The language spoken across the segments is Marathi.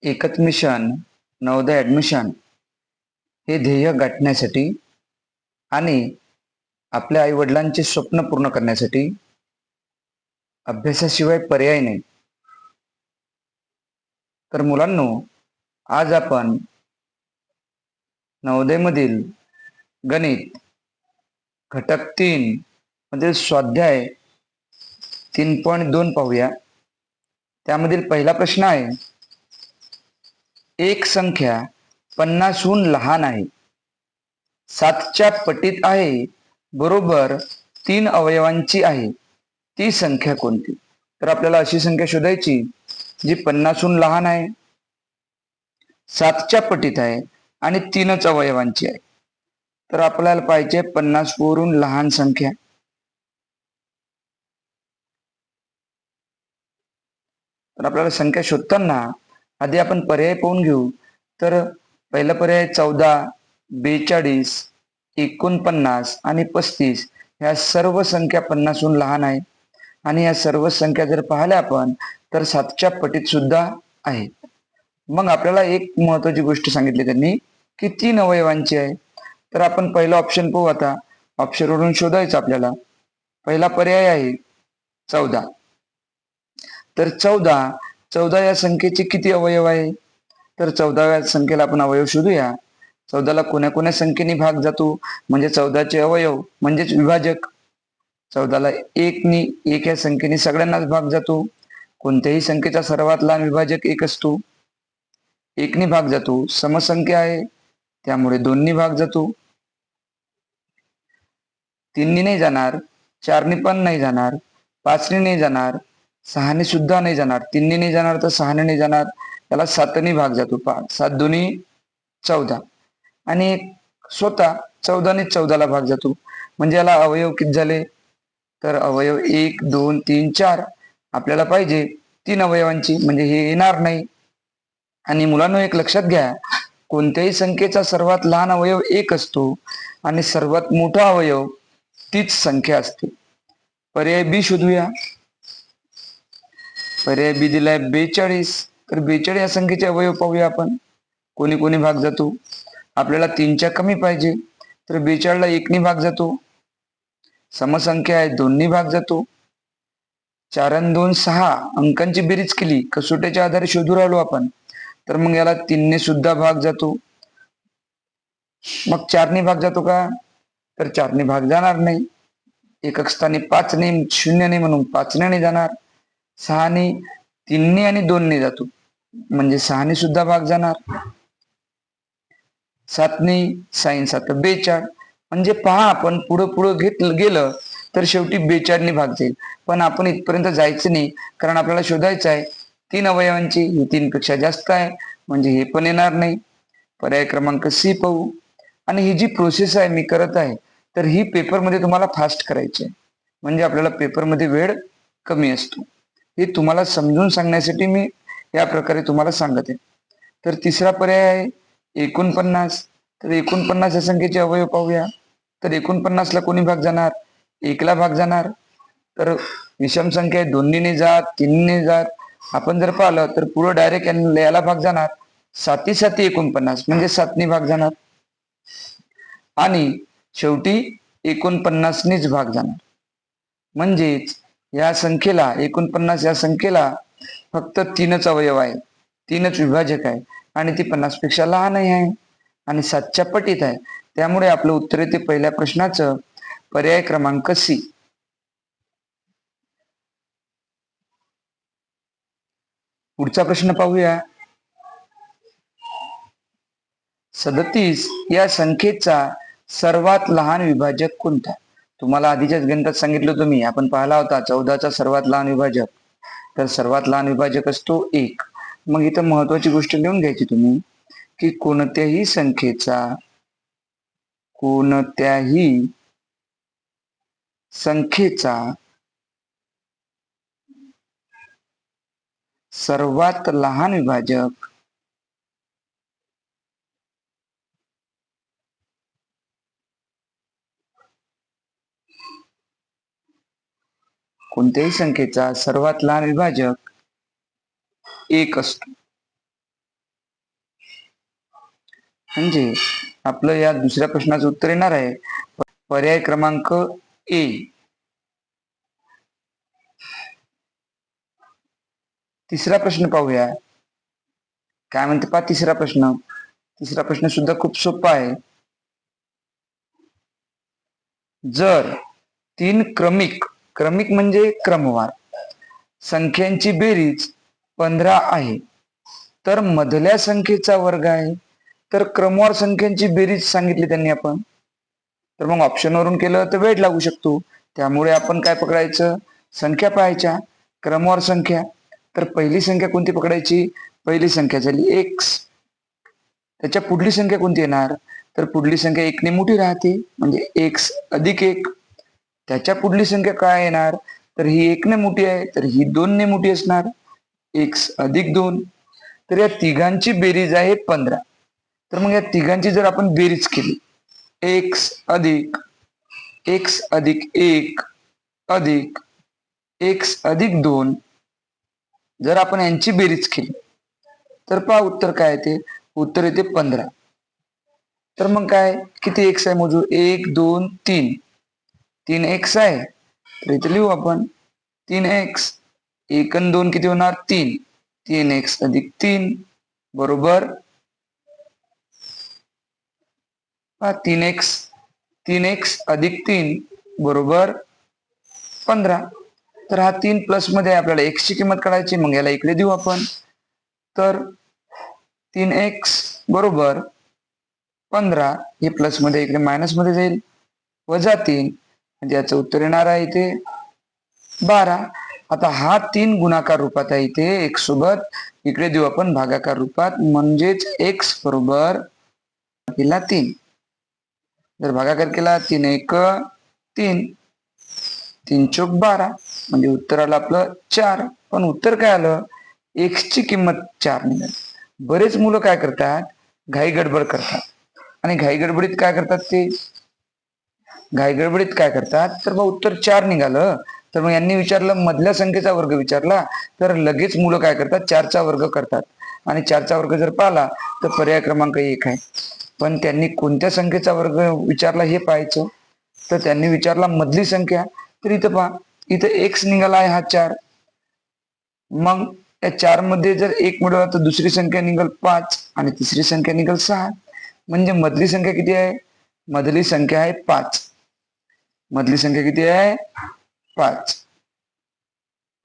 एकच मिशन नवोदय ॲडमिशन हे ध्येय गाठण्यासाठी आणि आपल्या आईवडिलांचे स्वप्न पूर्ण करण्यासाठी अभ्यासाशिवाय पर्याय नाही. तर मुलांनो, आज आपण नवोदयमधील गणित घटक 3 मधील स्वाध्याय 3.2 पाहूया. त्यामधील पहिला प्रश्न आहे, एक संख्या 50हून लहान आहे, 7च्या पटीत आहे, बरोबर 3 अवयवांची आहे, ती संख्या कोणती? तर आपल्याला अशी संख्या शोधायची जी 50हून लहान आहे, 7च्या पटीत आहे आणि 3च अवयवांची आहे. तर आपल्याला पाहिजे 50 वरून लहान संख्या. तर आपल्याला संख्या शोधताना आधी आपण पर्याय पाहून घेऊ. तर पहिला पर्याय 14, 42, 49 आणि 35 ह्या सर्व संख्या 50हून लहान आहे आणि या सर्व संख्या जर पाहिल्या आपण तर 7च्या पटीत सुद्धा आहेत. मग आपल्याला एक महत्वाची गोष्ट सांगितली त्यांनी की 3 अवयवांची आहे. तर आपण पहिला ऑप्शन पाहू. आता ऑप्शनवरून शोधायचं आपल्याला. पहिला पर्याय आहे 14. तर 14 या संख्येचे किती अवयव आहे? तर 14व्या संख्येला आपण अवयव शोधूया. 14ला कोण्या संख्येने भाग जातो म्हणजे 14चे अवयव म्हणजेच विभाजक. 14ला 1 या संख्येने सगळ्यांनाच भाग जातो. कोणत्याही संख्येचा सर्वात लहान विभाजक 1 असतो. 1 भाग जातो. समसंख्या आहे त्यामुळे 2 भाग जातो. 3 नाही जाणार, 4 पण नाही जाणार, 5 नाही जाणार, 6 सुद्धा नाही जाणार. 3 नाही जाणार तर 6 नाही जाणार. त्याला 7 भाग जातो. 7 दोन्ही 14 आणि स्वतः 14 14ला भाग जातो. म्हणजे याला अवयव किती झाले? तर अवयव 1, 2, 3, 4. आपल्याला पाहिजे 3 अवयवांची, म्हणजे हे येणार नाही. आणि मुलांनो, एक लक्षात घ्या, कोणत्याही संख्येचा सर्वात लहान अवयव 1 असतो आणि सर्वात मोठा अवयव तीच संख्या असते. पर्याय बी शोधूया. पर्याय बी दिलाय 42. तर 42 या संख्येचे अवयव पाहूया आपण. कोणी कोणी भाग जातो? आपल्याला 3च्या कमी पाहिजे, तर 42ला 1 भाग जातो. समसंख्या आहे, 2 भाग जातो. 4 आणि 2 6 अंकांची बेरीज केली, कसोट्याच्या आधारे शोधू राहिलो आपण, तर मग याला 3 सुद्धा भाग जातो. मग 4 भाग जातो का? तर 4 भाग जाणार नाही. एकक स्थानी 5 नाही, 0 नाही, म्हणून 5 नाही जाणार. 6 3 आणि 2 जातो, म्हणजे 6 सुद्धा भाग जाणार. 7 साईन 7 42. म्हणजे पहा, आपण पुढं पुढं गेलं तर शेवटी 42 भाग जाईल. पण आपण इथपर्यंत जायचं नाही, कारण आपल्याला शोधायचं आहे 3 अवयवांची. ही 3 पेक्षा जास्त आहे, म्हणजे हे पण येणार नाही. पर्याय क्रमांक सी पाहू. आणि ही जी प्रोसेस आहे मी करत आहे, तर ही पेपरमध्ये तुम्हाला फास्ट करायची आहे, म्हणजे आपल्याला पेपरमध्ये वेळ कमी असतो. हे तुम्हाला समजून सांगण्यासाठी मी या प्रकारे तुम्हाला सांगत आहे. तर तिसरा पर्याय आहे 49. तर 49 या संख्येचे अवयव पाहूया. तर 49ला कोणी भाग जाणार? 1ला भाग जाणार. तर विषम संख्या आहे, 2 ने जात, 3 ने जात. आपण जर पाहिलं तर पुढं डायरेक्ट याला भाग जाणार. 7 7 49 म्हणजे 7 भाग जाणार आणि शेवटी 49नेच भाग जाणार. म्हणजेच या संख्येला 49 या संख्येला फक्त 3च अवयव आहे, 3च विभाजक आहे आणि ती 50 पेक्षा लहानही आहे आणि 7च्या पटीत आहे. त्यामुळे आपलं उत्तर येते पहिल्या प्रश्नाचं पर्याय क्रमांक सी. पुढचा प्रश्न पाहूया. 37 या संख्येचा सर्वात लहान विभाजक कोणता? तुम्हाला आधीच्याच गणितात सांगितलं होतं मी, आपण पाहिला होता 14चा सर्वात लहान विभाजक. तर सर्वात लहान विभाजक असतो 1. मग इथं महत्वाची गोष्ट लिहून घ्यायची तुम्ही की कोणत्याही संख्येचा सर्वात लहान विभाजक कोणत्याही संख्येचा सर्वात लहान विभाजक 1 असतो. म्हणजे आपलं या दुसऱ्या प्रश्नाचं उत्तर येणार आहे पर्याय क्रमांक ए. तिसरा प्रश्न पाहूया. काय म्हणते पहा तिसरा प्रश्न. तिसरा प्रश्न सुद्धा खूप सोपा आहे. जर तीन क्रमिक म्हणजे क्रमवार संख्यांची बेरीज 15 आहे तर मधल्या संख्येचा वर्ग आहे. तर क्रमवार संख्यांची बेरीज सांगितली त्यांनी आपण, तर मग ऑप्शनवरून केलं तर वेळ लागू शकतो. त्यामुळे आपण काय पकडायचं, संख्या पाहायच्या, क्रमवार संख्या. तर पहिली संख्या कोणती पकडायची, पहिली संख्या झाली एक्स. त्याच्या पुढली संख्या कोणती येणार, तर पुढली संख्या एकने मोठी राहते म्हणजे एक्स अधिक एक. त्याच्या पुढली संख्या काय येणार, तर ही एकने मोठी आहे तर ही दोनने मोठी असणार, एक्स अधिक दोन. तर या तिघांची बेरीज आहे 15. तर मग या तिघांची जर आपण बेरीज केली, एक्स अधिक एक अधिक एक्स अधिक दोन, जर आपण यांची बेरीज केली तर पहा उत्तर काय येते, उत्तर येते 15. तर मग काय किती एक्स आहे मोजू, 1 2 3, 3 एक्स आहे. तर इथे लिहू आपण 3 एक्स, 1 आणि 2 किती होणार 3, 3 एक्स अधिक 3 बरोबर 3 एक्स अधिक 3 बरोबर 15. तर हा 3 प्लस मध्ये आपल्याला एक्स ची किंमत काढायची, मग याला इकडे देऊ आपण. तर 3 एक्स बरोबर 15, हे प्लस मध्ये इकडे मायनस मध्ये जाईल, वजा 3 म्हणजे याचं उत्तर येणार आहे इथे 12. आता हा 3 गुणाकार रूपात आहे इथे एक्स सोबत, इकडे देऊ आपण भागाकार रूपात, म्हणजेच एक्स बरोबर केला 3. जर भागाकार केला 3 1 3, 3 चौक 12 म्हणजे उत्तर आलं आपलं 4. पण उत्तर काय आलं, एक्स ची किंमत 4 निघाली. बरेच मुलं काय करतात, घाई गडबड करतात आणि घाई गडबडीत काय करतात तर मग उत्तर 4 निघालं. तर मग यांनी विचारलं मधल्या संख्येचा वर्ग विचारला, तर लगेच मुलं काय करतात 4चा वर्ग करतात आणि 4चा वर्ग जर पाहिला तर पर्याय क्रमांक 1 आहे. पण त्यांनी कोणत्या संख्येचा वर्ग विचारला हे पाहायचं. तर त्यांनी विचारला मधली संख्या, तर इथं पहा इथं एक्स निघाला आहे हा 4. मग या 4 मध्ये जर 1 मिळवला तर दुसरी संख्या निघल 5 आणि तिसरी संख्या निघल 6. म्हणजे मधली संख्या किती आहे, मधली संख्या आहे 5. मधली संख्या किती आहे 5.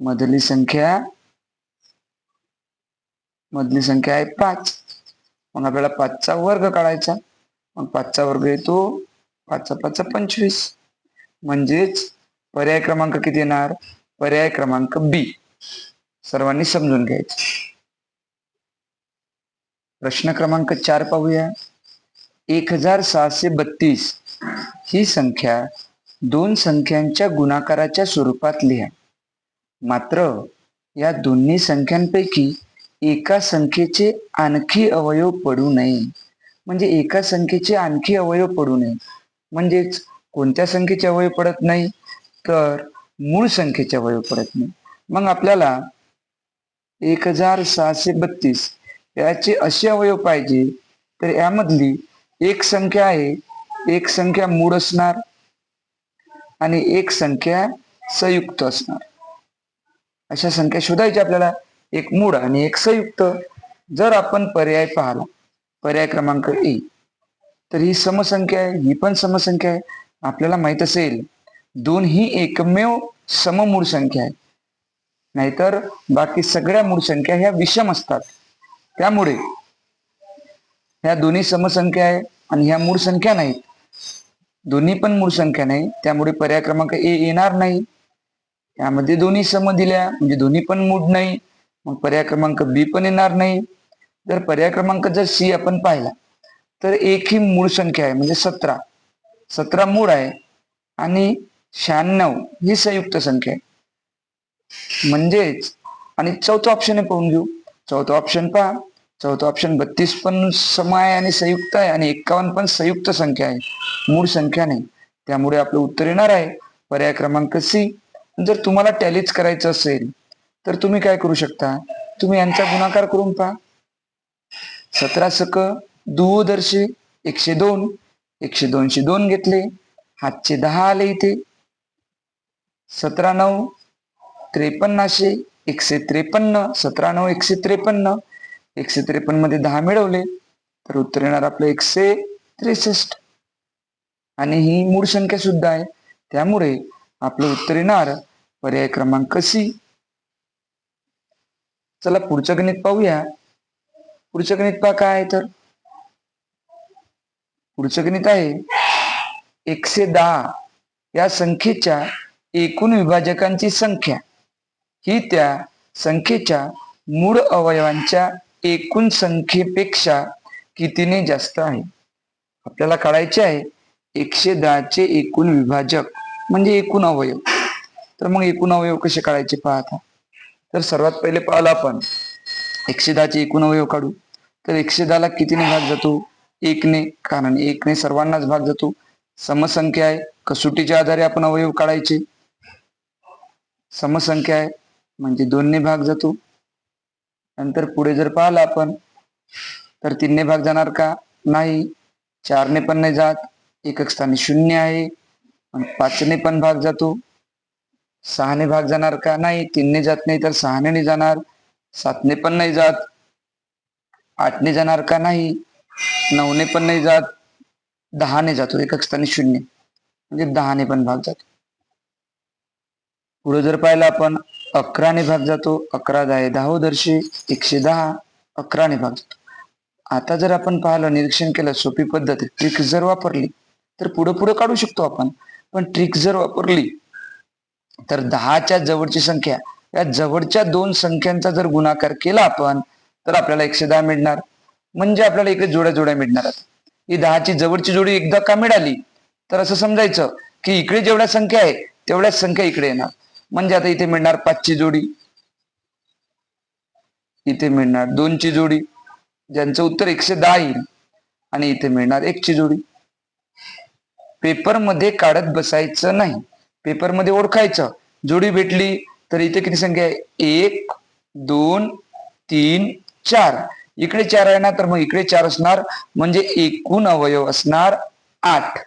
मधली संख्या आहे 5. मग आपल्याला 5चा वर्ग काढायचा. मग 5चा वर्ग येतो 5 5 25. म्हणजेच पर्याय क्रमांक किती येणार, पर्याय क्रमांक बी. सर्वांनी समजून घ्यायचं. प्रश्न क्रमांक 4 पाहूया. 1632 ही संख्या दोन संख्यांच्या गुणाकाराच्या स्वरूपात लिहा. मात्र या दोन्ही संख्यांपैकी एका संख्येचे आणखी अवयव पडू नये. म्हणजे एका संख्येचे आणखी अवयव पडू नये म्हणजेच कोणत्या संख्येचे अवयव पडत नाही, तर मूळ संख्येचे अवयव पडत नाही. मग आपल्याला 1632 याचे असे अवयव पाहिजे, तर यामधली एक संख्या आहे, एक संख्या मूळ असणार आणि एक संख्या संयुक्त असणार. अशा संख्या शोधायच्या आपल्याला, एक मूळ आणि एक संयुक्त. जर आपण पर्याय पाहिला, पर्याय क्रमांक ए, तर ही समसंख्या आहे, ही पण समसंख्या आहे. आपल्याला माहित असेल 2 ही एकमेव सममूळ संख्या आहे, नाहीतर बाकी सगळ्या मूळ संख्या ह्या विषम असतात. त्यामुळे ह्या दोन्ही समसंख्या आहे आणि ह्या मूळ संख्या नाहीत, दोन्ही पण मूळ संख्या नाही, त्यामुळे पर्याय क्रमांक ए येणार नाही. यामध्ये दोन्ही सम दिल्या म्हणजे दोन्ही पण मूळ नाही, मग पर्याय क्रमांक बी पण येणार नाही. जर पर्याय क्रमांक जर सी आपण पाहिला, तर एक ही मूळ संख्या आहे म्हणजे 17 मूळ आहे आणि 96 ही संयुक्त संख्या आहे. म्हणजेच आणि चौथा ऑप्शन आहे, पाहून घेऊ चौथा ऑप्शन पहा. चौथा ऑप्शन 32 पण सम आहे आणि संयुक्त आहे आणि 51 पण संयुक्त संख्या आहे, मूळ संख्या नाही. त्यामुळे आपलं उत्तर येणार आहे पर्याय क्रमांक सी. जर तुम्हाला टॅलीच करायचं असेल तर तुम्ही काय करू शकता, तुम्ही यांचा गुणाकार करून पहा. 17 सक दुदर्शे 102, 102 2 घेतले, हातचे 10 आले इथे, 17 9 53, 153, 17 9 153, 153 मध्ये 10 मिळवले तर उत्तर येणार आपलं 163. आणि ही मूळ संख्या सुद्धा आहे, त्यामुळे आपलं उत्तर येणार पर्याय क्रमांक सी. चला पुढचं गणित पाहूया. पुढचं गणित पहा काय आहे, तर पुढचं गणित आहे 110 या संख्येच्या एकूण विभाजकांची संख्या ही त्या संख्येच्या मूळ अवयवांच्या एकूण संख्येपेक्षा कितीने जास्त आहे. आपल्याला काढायचे आहे 110 चे एकूण विभाजक म्हणजे एकूण अवयव. तर मग एकूण अवयव कसे काढायचे पहा. तर सर्वात पहिले पाहिलं आपण 110 चे एकूण अवयव काढू. तर 110 ला कितीने भाग जातो? 1 ने, कारण 1 ने सर्वांनाच भाग जातो. समसंख्या आहे, कसोटीच्या आधारे आपण अवयव काढायचे. समसंख्या आहे म्हणजे 2 ने भाग जातो. नंतर पुढे जर पाहिलं आपण तर 3 ने भाग जाणार का? नाही. 4 ने पण नाही जात, एकक स्थानी 0 आहे. 5 ने पण भाग जातो. 6 ने भाग जाणार का? नाही. 3 ने जात नाही तर 6 ने जाणार. 7 ने पण नाही जात. 8 ने जाणार का? नाही. 9 ने पण नाही जात. 10 ने जातो, एकक स्थानी 0 म्हणजे 10 ने पण भाग जातो. पुढे जर पाहिलं आपण 11 ने भाग जातो. 11 10 दर्शे 110 11 ने भाग जातो. आता जर आपण पाहिलं, निरीक्षण केलं, सोपी पद्धत ट्रिक जर वापरली तर पुढे पुढे काढू शकतो आपण. पण ट्रिक जर वापरली तर 10च्या जवळची संख्या या जवळच्या दोन संख्यांचा जर गुणाकार केला आपण तर आपल्याला 110 मिळणार. म्हणजे आपल्याला इकडे जोड्या जोड्या मिळणार. ही 10ची जवळची जोडी एकदा का मिळाली तर असं समजायचं की इकडे जेवढ्या संख्या आहे तेवढ्याच संख्या इकडे येणार. म्हणजे आता इथे मिळणार 5 ची जोडी, इथे मिळणार 2 ची जोडी, ज्यांचं उत्तर 110 येईल, आणि इथे मिळणार 1 ची जोडी. पेपर मध्ये काढत बसायचं नाही, पेपर मध्ये ओळखायचं. जोडी भेटली तर इथे किती संख्या आहे? 1 2 3 4. इकडे 4 आहे ना, तर मग इकडे 4 असणार. म्हणजे एकूण अवयव असणार 8.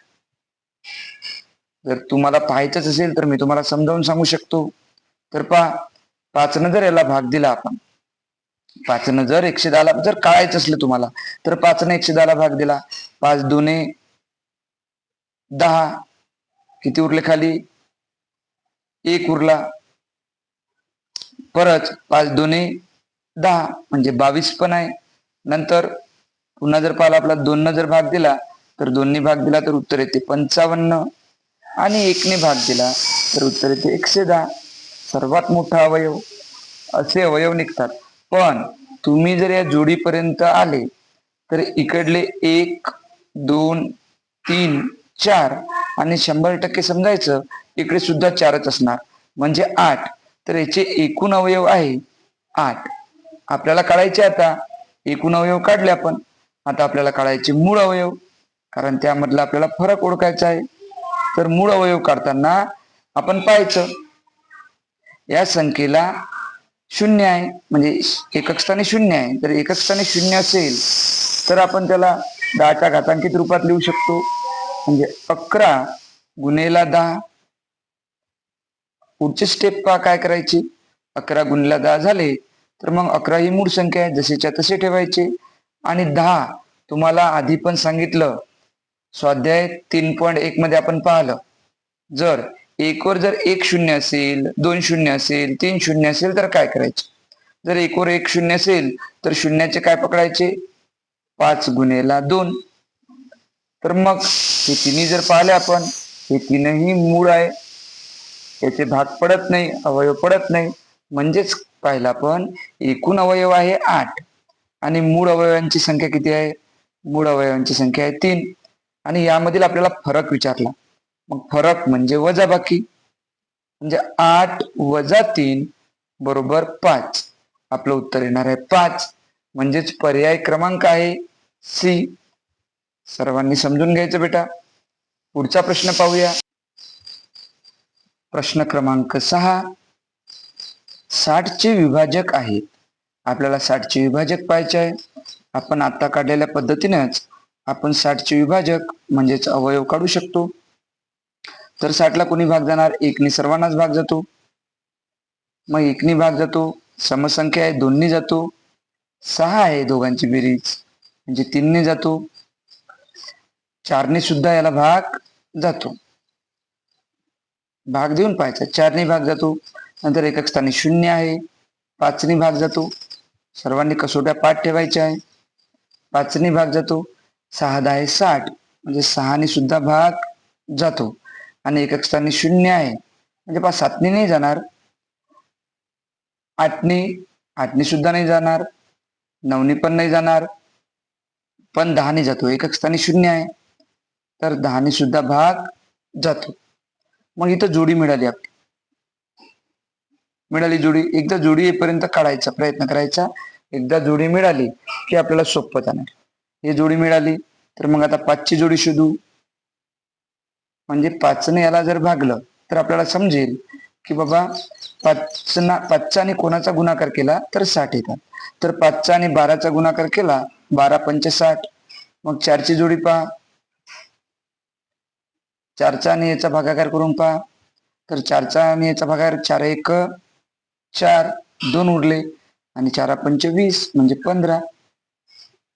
जर तुम्हाला पाहायचंच असेल तर मी तुम्हाला समजावून सांगू शकतो. तर पहा, 5 न जर याला भाग दिला आपण, 5 न जर 110 ला जर काढायचं असलं तुम्हाला तर 5 ने 110 ला भाग दिला, 5 2 10, किती उरले खाली? 1 उरला. परत 5 2 10 म्हणजे 22 पण आहे. नंतर पुन्हा जर पाहिला आपला 2 न जर भाग दिला तर 2 ने भाग दिला तर उत्तर येते 55, आणि 1 ने भाग दिला तर उत्तर येते 110. सर्वात मोठा अवयव. असे अवयव निघतात. पण तुम्ही जर या जोडीपर्यंत आले तर इकडले 1 2 3 4 आणि 100% समजायचं इकडे सुद्धा 4च असणार म्हणजे 8. तर याचे एकूण अवयव आहे 8. आपल्याला काढायचे आता एकूण अवयव काढले आपण. आता आपल्याला काढायचे मूळ अवयव, कारण त्यामधला आपल्याला फरक ओळखायचा आहे. तर मूळ अवयव काढताना आपण पाहायचं या संख्येला 0 आहे, म्हणजे एकक स्थानी 0 आहे. तर एकक स्थानी 0 असेल तर आपण त्याला 10च्या घातांकित रूपात लिहू शकतो. म्हणजे 11 गुणेला 10. पुढचे स्टेप पहा काय करायची. 11 गुणिले 10 झाले तर मग 11 ही मूळ संख्या आहे, जसेच्या तसे ठेवायचे. आणि 10 तुम्हाला आधी पण सांगितलं, स्वाध्याय 3.1 मध्ये आपण पाहिलं, जर 1 वर जर 1 0 असेल, 2 0 असेल, 3 0 असेल तर काय करायचे. जर 1 वर 1 0 असेल तर शून्याचे काय पकडायचे? 5 गुणेला 2. तर मग हे तिन्ही जर पाहिले आपण, हे तीनही मूळ आहे, याचे भाग पडत नाही, अवयव पडत नाही. म्हणजेच पाहिलं आपण एकूण अवयव आहे 8 आणि मूळ अवयवांची संख्या किती आहे? मूळ अवयवांची संख्या आहे 3. आणि यामधील आपल्याला फरक विचारला. मग फरक म्हणजे वजाबाकी, म्हणजे 8 वजा 3 बरोबर 5. आपलं उत्तर येणार आहे 5. म्हणजेच पर्याय क्रमांक आहे सी. सर्वांनी समजून घ्यायचं बेटा. पुढचा प्रश्न पाहूया. प्रश्न क्रमांक 6. 60 चे विभाजक आहेत. आपल्याला 60 चे विभाजक पाहायचे आहे. आपण आता काढलेल्या पद्धतीनेच आपण 60चे विभाजक म्हणजेच अवयव काढू शकतो. तर 60ला कोणी भाग जाणार? 1ने सर्वांनाच भाग जातो. मग 1ने भाग जातो, समसंख्या आहे 2ने जातो, 6 आहे दोघांची बेरीज म्हणजे 3ने जातो, 4ने सुद्धा याला भाग जातो. भाग देऊन पाहायचा. 4ने भाग जातो, नंतर एकक स्थानी 0 आहे, 5ने भाग जातो, सर्वांनी कसोट्या पाठ ठेवायच्या आहे. 5ने भाग जातो, 6 10 60 म्हणजे 6ने सुद्धा भाग जातो आणि एकक स्थानी 0 आहे म्हणजे 7ने नाही जाणार, 8ने सुद्धा नाही जाणार, 9ने पण नाही जाणार, पण 10ने जातो. एकक स्थानी 0 आहे तर 10ने सुद्धा भाग जातो. मग इथं जोडी मिळाली आपली. मिळाली जोडी, एकदा जोडी येईपर्यंत काढायचा प्रयत्न करायचा. एकदा जोडी मिळाली की आपल्याला सोपं जाणार. ही जोडी मिळाली तर मग आता 5ची जोडी शोधू. म्हणजे 5ने याला जर भागलं तर आपल्याला समजेल की बाबा 5चा आणि कोणाचा गुणाकार केला तर 60 येतात. तर 5चा आणि 12चा गुणाकार केला 12 पंचे 60. मग 4ची जोडी पहा, 4चा आणि याचा भागाकार करून पहा. तर 4चा आणि याचा भागाकार 4 1 4 2 उरले आणि 4 पंचे 20 म्हणजे 15.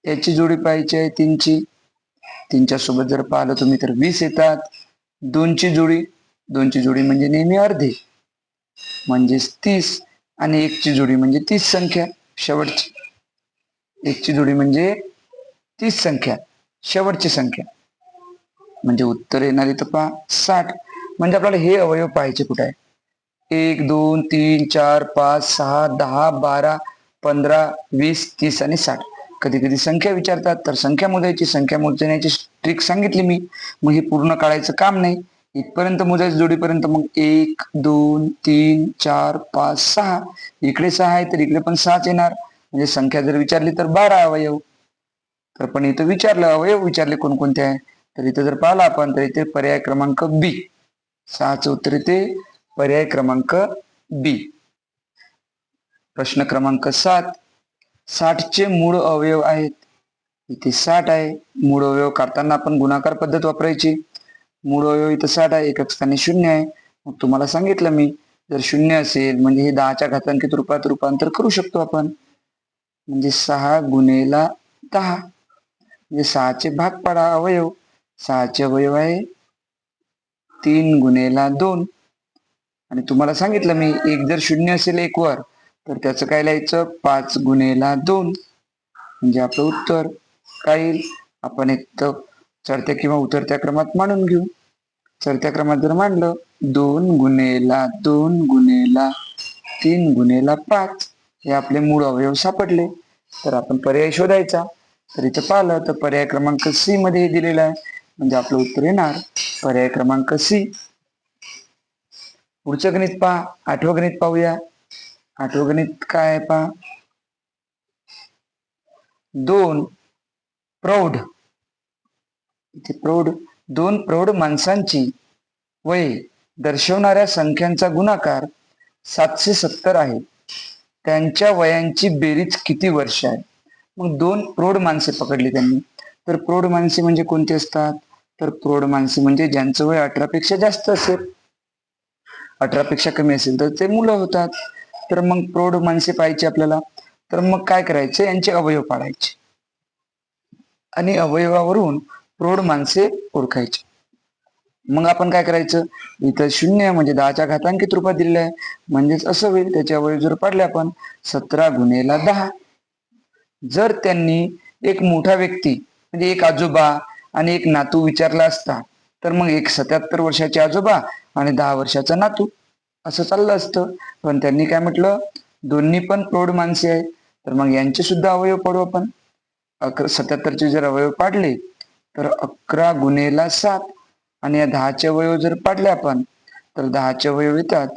याची जोडी पाहायची आहे 3ची. 3च्या सोबत जर पाहिलं तुम्ही तर 20 येतात. 2ची जोडी म्हणजे नेहमी अर्धे म्हणजेच 30 आणि 1ची जोडी म्हणजे 30 संख्या शेवटची. 1ची जोडी म्हणजे 30 संख्या शेवटची संख्या म्हणजे उत्तर येणार इथं पहा 60. म्हणजे आपल्याला हे अवयव पाहायचे कुठे आहे? 1 2 3 4 5 6 10 12 15 20 30 आणि 60. कधी कधी संख्या विचारतात तर संख्या मोजायची, संख्या मोजण्याची ट्रिक सांगितली मी. मग हे पूर्ण काढायचं काम नाही, इथपर्यंत मोजायचं जोडीपर्यंत. मग 1 2 3 4 5 6, इकडे 6 आहे तर इकडे पण 6च येणार. म्हणजे संख्या जर विचारली तर 12 अवयव. तर पण इथं विचारलं अवयव विचारले कोणकोणते आहे, तर इथं जर पाहिलं आपण तर इथे पर्याय क्रमांक बी, 6चं उत्तर इथे पर्याय क्रमांक बी. प्रश्न क्रमांक 7, 60चे मूळ अवयव आहेत. इथे 60 आहे. मूळ अवयव काढताना आपण गुणाकार पद्धत वापरायची. मूळ अवयव इथं 60 आहे, एकक स्थानी 0 आहे. मग तुम्हाला सांगितलं मी, जर 0 असेल म्हणजे हे 10च्या घातांकित रूपात रूपांतर करू शकतो आपण. म्हणजे 6 गुणेला 10 म्हणजे 6चे भाग पाडा अवयव. 6चे अवयव आहे 3 गुणेला 2. आणि तुम्हाला सांगितलं मी, एक जर 0 असेल 1 वर तर त्याचं काय लिहायचं? 5 गुणेला 2 म्हणजे आपलं उत्तर काय येईल? आपण एक तर चढत्या किंवा उतरत्या क्रमात मांडून घेऊ. चढत्या क्रमात जर मांडलं 2 गुणेला 2 गुणेला 3 गुणेला 5 हे आपले मूळ अवयव सापडले. तर आपण पर्याय शोधायचा. तर इथं पाहिलं तर पर्याय क्रमांक सी मध्ये हे दिलेलं आहे म्हणजे आपलं उत्तर येणार पर्याय क्रमांक सी. पुढचं गणित पहा, 8वं गणित पाहूया. 8वं गणित काय आहे पहा. 2 प्रौढ, इथे प्रौढ, 2 प्रौढ माणसांची वय दर्शवणाऱ्या संख्यांचा गुणाकार 770 आहे. त्यांच्या वयांची बेरीज किती वर्ष आहे? मग 2 प्रौढ माणसे पकडली त्यांनी. तर प्रौढ माणसे म्हणजे कोणती असतात? तर प्रौढ माणसे म्हणजे ज्यांचं वय 18 पेक्षा जास्त असेल. 18 पेक्षा कमी असेल तर ते मुलं होतात. तर मग प्रौढ माणसे पाहायची आपल्याला. तर मग काय करायचे? यांचे अवयव पाडायचे आणि अवयवावरून प्रौढ माणसे ओळखायचे. मग आपण काय करायचं? इथं 0 म्हणजे 10च्या घातांकित रूपात दिलेलं आहे म्हणजेच असं होईल. त्याचे अवयव जर पाडले आपण 17 गुणेला 10. जर त्यांनी एक मोठा व्यक्ती म्हणजे एक आजोबा आणि एक नातू विचारला असता तर मग एक 77 वर्षाचे आजोबा आणि 10 वर्षाचा नातू असं चाललं असतं. पण त्यांनी काय म्हटलं? दोन्ही पण प्रौढ माणसे आहेत. तर मग यांचे सुद्धा अवयव पाडू आपण. 77चे जर अवयव पाडले तर 11 गुणेला 7 आणि या 10चे अवयव जर पाडले आपण तर 10चे अवयव येतात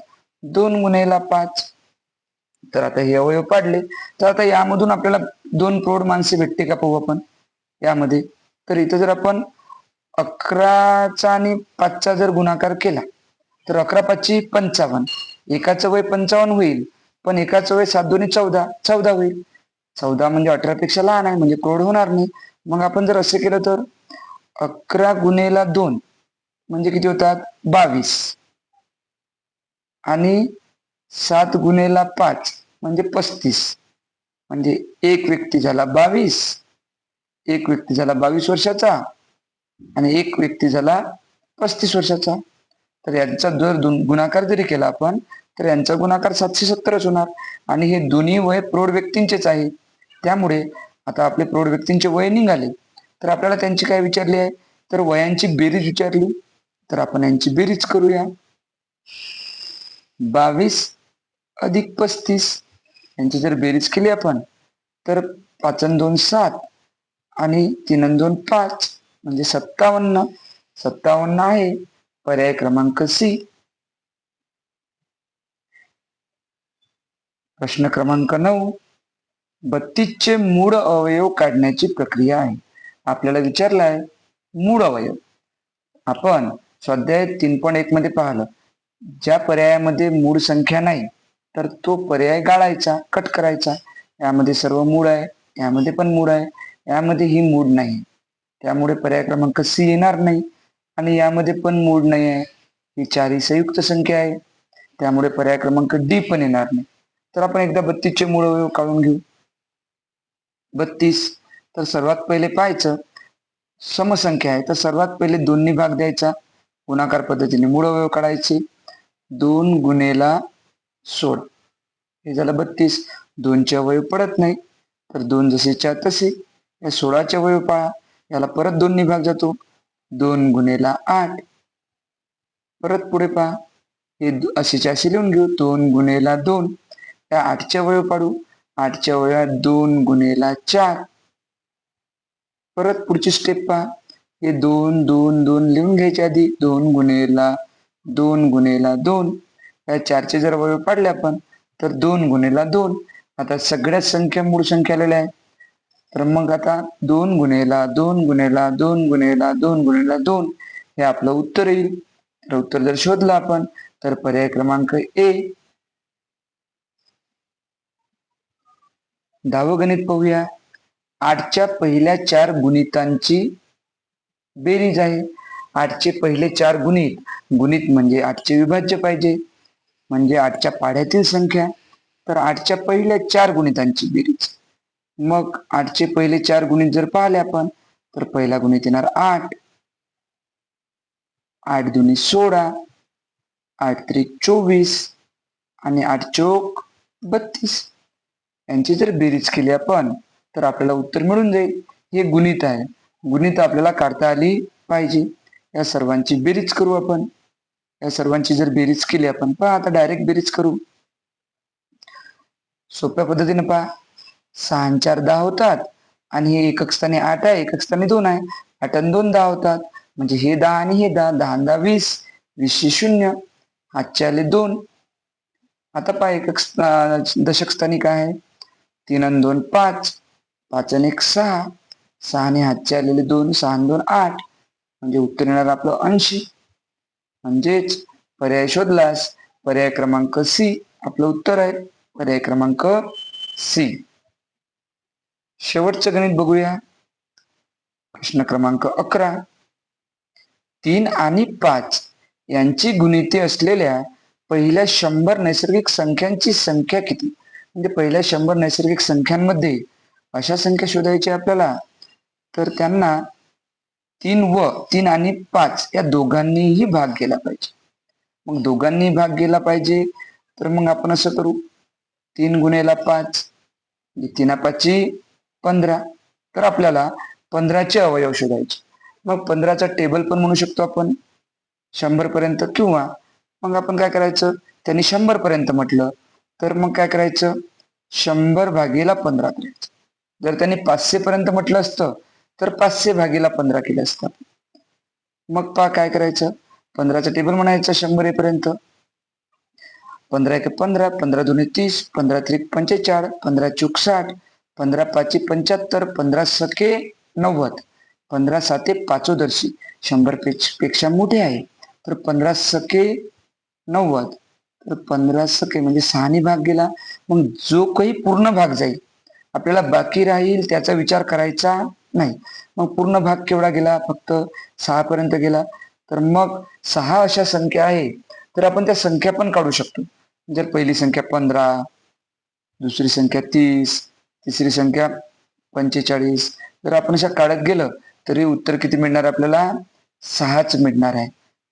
2 गुणेला 5. तर आता हे अवयव पाडले तर आता यामधून आपल्याला 2 प्रौढ माणसे भेटते का पाहू आपण यामध्ये. तर इथं जर आपण 11चा आणि 5चा जर गुणाकार केला तर 11 5 55, एकाचं वय 55 होईल पण एकाचं वय 7 2 14 14 होईल. 14 म्हणजे 18 पेक्षा लहान आहे म्हणजे प्रौढ होणार नाही. मग आपण जर असे केलं तर 11 गुणेला 2 म्हणजे किती होतात 22 आणि 7 गुणेला 5 म्हणजे 35 म्हणजे एक व्यक्ती झाला 22, एक व्यक्ती झाला 22 वर्षाचा आणि एक व्यक्ती झाला 35 वर्षाचा. तर यांचा जर गुणाकार जरी केला आपण तर यांचा गुणाकार 770च होणार आणि हे दोन्ही वय प्रौढ व्यक्तींचेच आहे. त्यामुळे आता आपले प्रौढ व्यक्तींचे वय निघाले तर आपल्याला त्यांची काय विचारली आहे तर वयांची बेरीज विचारली. तर आपण यांची बेरीज करूया. 22 अधिक 35 यांची जर बेरीज केली आपण तर 5 आणि 2 7 आणि 3 आणि 2 5 म्हणजे 57. 57 आहे पर्याय क्रमांक सी. प्रश्न क्रमांक 9. 32 चे मूळ अवयव काढण्याची प्रक्रिया आहे. आपल्याला विचारला आहे मूळ अवयव. आपण स्वाध्याय 3.1 मध्ये पाहिलं ज्या पर्यायामध्ये मूळ संख्या नाही तर तो पर्याय गाळायचा, कट करायचा. यामध्ये सर्व मूळ आहे, यामध्ये पण मूळ आहे, यामध्ये ही मूळ नाही, त्यामुळे पर्याय क्रमांक सी येणार नाही. आणि यामध्ये पण मूळ नाही आहे, ही चारही संयुक्त संख्या आहे, त्यामुळे पर्याय क्रमांक डी पण येणार नाही. तर आपण एकदा 32 चे मूळ अवयव काढून घेऊ. 32 तर सर्वात पहिले पाहायचं समसंख्या आहे तर सर्वात पहिले 2 भाग द्यायचा, गुणाकार पद्धतीने मूळ अवयव काढायचे. 2 गुणेला 16 हे झालं 32. 2 चे अवयव पडत नाही तर 2 जसेच्या तसे. या 16 चे अवयव पहा, याला परत 2 भाग जातो. 2 गुणेला 8 परत पुढे पहा, हे असेच्या असे लिहून घेऊ. 2 गुणेला 2 या 8 चे अवयव पाडू. 8 च्या अवयवात 2 गुणेला 4 परत पुढची स्टेप पहा, हे 2 2 2 लिहून घ्यायचे आधी. 2 गुणेला 2 गुणेला 2 या 4 चे जर अवयव पाडले आपण तर 2 गुणेला 2. आता सगळ्या संख्या मूळ संख्या आलेल्या आहे तर मग आता 2 गुणेला 2 गुणेला 2 गुणेला 2 गुणेला 2 हे आपलं उत्तर येईल. तर उत्तर जर शोधलं आपण तर पर्याय क्रमांक ए. 10वं गणित पाहूया. 8च्या पहिल्या 4 गुणितांची बेरीज आहे. 8चे पहिले 4 गुणित, गुणित म्हणजे 8चे विभाज्य पाहिजे म्हणजे 8च्या पाढ्यातील संख्या. तर 8च्या पहिल्या 4 गुणितांची बेरीज. मग 8चे पहिले 4 गुणित जर पाहिले आपण तर पहिला गुणित येणार 8, 8 दुनी 16, 8 त्रिक 24 आणि 8 चौक 32. यांची जर बेरीज केली आपण तर आपल्याला उत्तर मिळून जाईल. हे गुणित आहे, गुणित आपल्याला काढता आली पाहिजे. या सर्वांची बेरीज करू आपण. या सर्वांची जर बेरीज केली आपण, पहा आता डायरेक्ट बेरीज करू सोप्या पद्धतीने. पहा 6 आणि 4 10 होतात आणि हे एकक स्थानी 8 आहे, एकक स्थानी 2 आहे. 8 आणि 2 10 होतात म्हणजे हे 10 आणि हे 10, 10 आणि 10 20, 20 0, हातचे आले 2. आता पहा एकक दशक स्थानी काय आहे 3 आणि 2 5, 5 आणि 1 6, 6 आणि हातचे आलेले 2, 6 आणि 2 8 म्हणजे उत्तर येणार आपलं 80. म्हणजेच पर्याय शोधलास पर्याय क्रमांक सी आपलं उत्तर आहे. पर्याय क्रमांक सी. शेवटचं गणित बघूया. प्रश्न क्रमांक 11. 3 आणि 5 यांची गुणिते असलेल्या पहिल्या 100 नैसर्गिक संख्यांची संख्या किती? म्हणजे पहिल्या 100 नैसर्गिक संख्यांमध्ये अशा संख्या शोधायच्या आपल्याला तर त्यांना 3 आणि 5 या दोघांनीही भाग गेला पाहिजे. मग दोघांनी भाग गेला पाहिजे तर मग आपण असं करू 3 गुणेला 5 3 5 15. तर आपल्याला 15चे अवयव शोधायचे. मग 15चा टेबल पण म्हणू शकतो आपण 100 पर्यंत, किंवा मग आपण काय करायचं त्यांनी 100 पर्यंत म्हटलं तर मग काय करायचं 100 भागीला 15 करायचं. जर त्यांनी 500 पर्यंत म्हटलं असतं तर 500 भागीला 15 केलं असतं. मग पहा काय करायचं 15चं टेबल म्हणायचं 100 पर्यंत. 15 1 15, 15 2 30, 15 3 45, 15 चूक 60, 15 5 75, 15 सके 90, 15 7 पाचोदर्शी 100 पेक्षा मोठे आहे तर 15 सके 90. तर 15 सके म्हणजे 6 भाग गेला. मग जो काही पूर्ण भाग जाईल आपल्याला बाकी राहील त्याचा विचार करायचा नाही. मग पूर्ण भाग केवढा गेला? फक्त 6 पर्यंत गेला. तर मग 6 अशा संख्या आहे, तर आपण त्या संख्या पण काढू शकतो. जर पहिली संख्या 15, दुसरी संख्या 30, तिसरी संख्या 45, जर आपण अशा काढत गेलं तरी उत्तर किती मिळणार आपल्याला? 6च मिळणार आहे.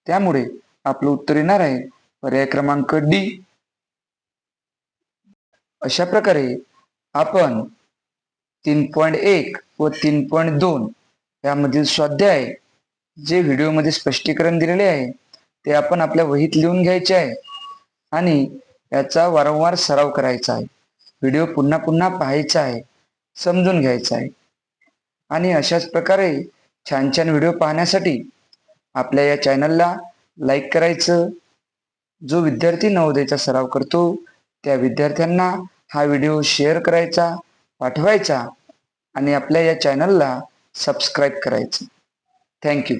त्यामुळे आपलं उत्तर येणार आहे पर्याय क्रमांक डी. अशा प्रकारे आपण 3.1 व 3.2 यामधील स्वाध्याय जे व्हिडिओमध्ये स्पष्टीकरण दिलेले आहे ते आपण आपल्या वहीत लिहून घ्यायचे आहे आणि याचा वारंवार सराव करायचा आहे. व्हिडिओ पुन्हा पुन्हा पाहायचा आहे, समजून घ्यायचा आहे. आणि अशाच प्रकारे छान छान व्हिडिओ पाहण्यासाठी आपल्या या चॅनलला लाईक करायचं. जो विद्यार्थी नवोदयचा सराव करतो त्या विद्यार्थ्यांना हा व्हिडिओ शेअर करायचा, पाठवायचा आणि आपल्या या चॅनलला सबस्क्राईब करायचं. थँक्यू.